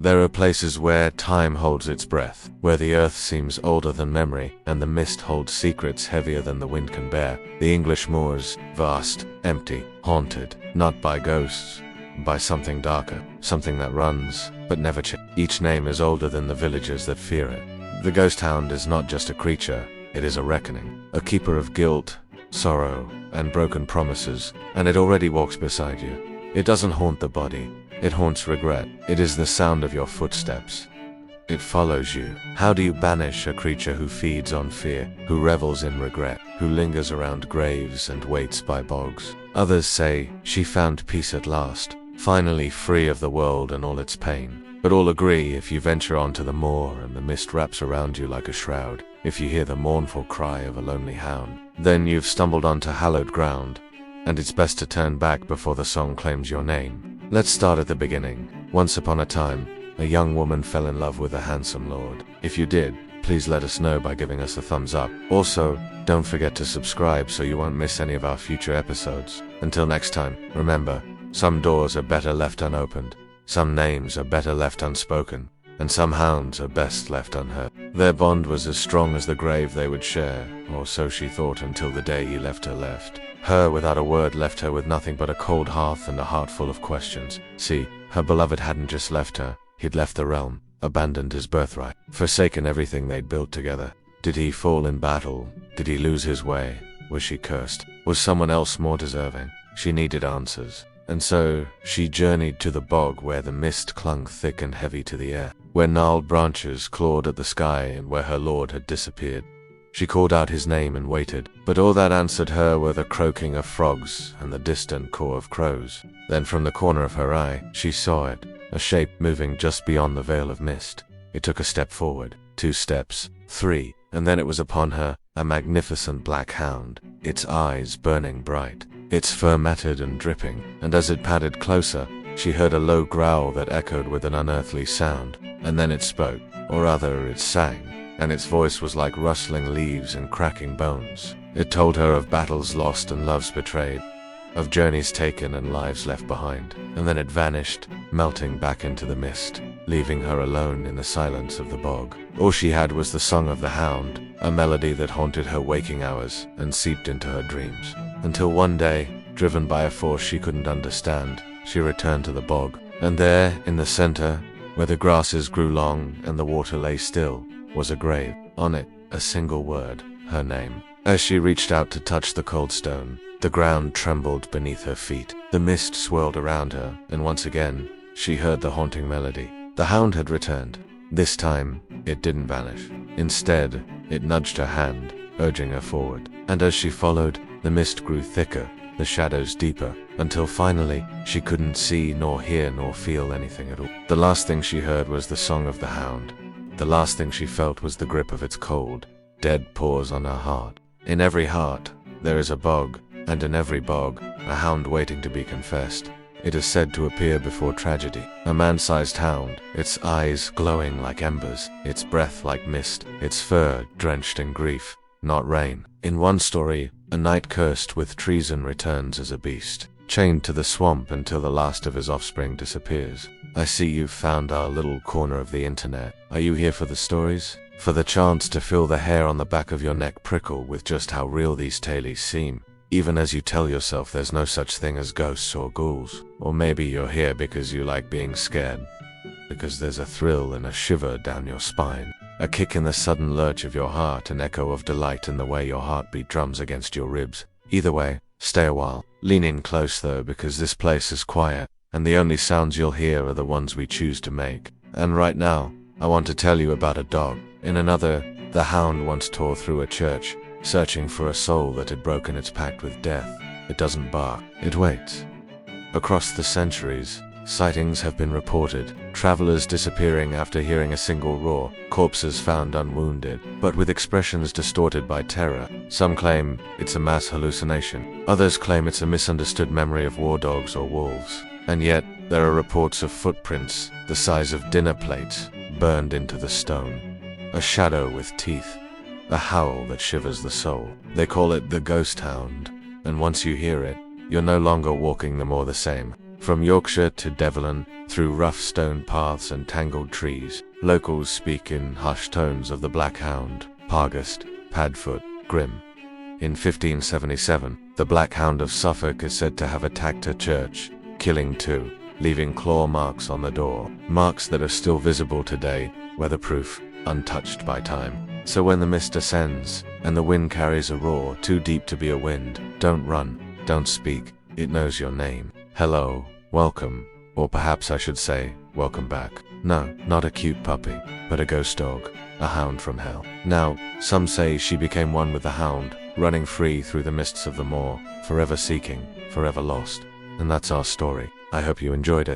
There are places where time holds its breath, where the earth seems older than memory, and the mist holds secrets heavier than the wind can bear. The English moors, vast, empty, haunted, not by ghosts, by something darker, something that runs, but never changes. Each name is older than the villagers that fear it. The ghost hound is not just a creature, it is a reckoning, a keeper of guilt, sorrow, and broken promises, and it already walks beside you. It doesn't haunt the body, it haunts regret. It is the sound of your footsteps. It follows you. How do you banish a creature who feeds on fear, who revels in regret, who lingers around graves and waits by bogs? Others say, she found peace at last, finally free of the world and all its pain. But all agree, if you venture onto the moor and the mist wraps around you like a shroud, if you hear the mournful cry of a lonely hound, then you've stumbled onto hallowed ground, and it's best to turn back before the song claims your name. Let's start at the beginning. Once upon a time, a young woman fell in love with a handsome lord. If you did, please let us know by giving us a thumbs up. Also, don't forget to subscribe so you won't miss any of our future episodes. Until next time, remember, some doors are better left unopened, some names are better left unspoken, and some hounds are best left unheard. Their bond was as strong as the grave they would share, or so she thought until the day he left her. Her, without a word, left her with nothing but a cold hearth and a heart full of questions. See, her beloved hadn't just left her, he'd left the realm, abandoned his birthright, forsaken everything they'd built together. Did he fall in battle? Did he lose his way? Was she cursed? Was someone else more deserving? She needed answers. And so, she journeyed to the bog where the mist clung thick and heavy to the air, where gnarled branches clawed at the sky and where her lord had disappeared. She called out his name and waited, but all that answered her were the croaking of frogs and the distant caw of crows. Then from the corner of her eye, she saw it, a shape moving just beyond the veil of mist. It took a step forward, 2 steps, 3, and then it was upon her, a magnificent black hound, its eyes burning bright, its fur matted and dripping, and as it padded closer, she heard a low growl that echoed with an unearthly sound, and then it spoke, or rather it sang, and its voice was like rustling leaves and cracking bones. It told her of battles lost and loves betrayed, of journeys taken and lives left behind, and then it vanished, melting back into the mist, leaving her alone in the silence of the bog. All she had was the song of the hound, a melody that haunted her waking hours and seeped into her dreams. Until one day, driven by a force she couldn't understand, she returned to the bog, and there, in the center, where the grasses grew long and the water lay still, was a grave. On it, a single word, her name. As she reached out to touch the cold stone, the ground trembled beneath her feet. The mist swirled around her, and once again, she heard the haunting melody. The hound had returned. This time, it didn't vanish. Instead, it nudged her hand, urging her forward. And as she followed, the mist grew thicker, the shadows deeper, until finally, she couldn't see nor hear nor feel anything at all. The last thing she heard was the song of the hound. The last thing she felt was the grip of its cold, dead paws on her heart. In every heart, there is a bog, and in every bog, a hound waiting to be confessed. It is said to appear before tragedy. A man-sized hound, its eyes glowing like embers, its breath like mist, its fur drenched in grief, not rain. In one story, a knight cursed with treason returns as a beast, chained to the swamp until the last of his offspring disappears. I see you've found our little corner of the internet. Are you here for the stories? For the chance to feel the hair on the back of your neck prickle with just how real these tales seem, even as you tell yourself there's no such thing as ghosts or ghouls? Or maybe you're here because you like being scared, because there's a thrill and a shiver down your spine, a kick in the sudden lurch of your heart, an echo of delight in the way your heartbeat drums against your ribs. Either way, stay a while. Lean in close though, because this place is quiet, and the only sounds you'll hear are the ones we choose to make. And right now, I want to tell you about a dog. In another, the hound once tore through a church, searching for a soul that had broken its pact with death. It doesn't bark, it waits. Across the centuries, sightings have been reported, travelers disappearing after hearing a single roar, corpses found unwounded, but with expressions distorted by terror. Some claim it's a mass hallucination. Others claim it's a misunderstood memory of war dogs or wolves. And yet, there are reports of footprints, the size of dinner plates, burned into the stone. A shadow with teeth. A howl that shivers the soul. They call it the ghost hound. And once you hear it, you're no longer walking the moor the same. From Yorkshire to Devon, through rough stone paths and tangled trees, locals speak in hushed tones of the Black Hound, Barghest, Padfoot, Grim. In 1577, the Black Hound of Suffolk is said to have attacked a church, killing 2, leaving claw marks on the door, marks that are still visible today, weatherproof, untouched by time. So when the mist descends, and the wind carries a roar too deep to be a wind, don't run, don't speak, it knows your name. Hello, welcome, or perhaps I should say, welcome back. No, not a cute puppy, but a ghost dog, a hound from hell. Now, some say she became one with the hound, running free through the mists of the moor, forever seeking, forever lost. And that's our story. I hope you enjoyed it.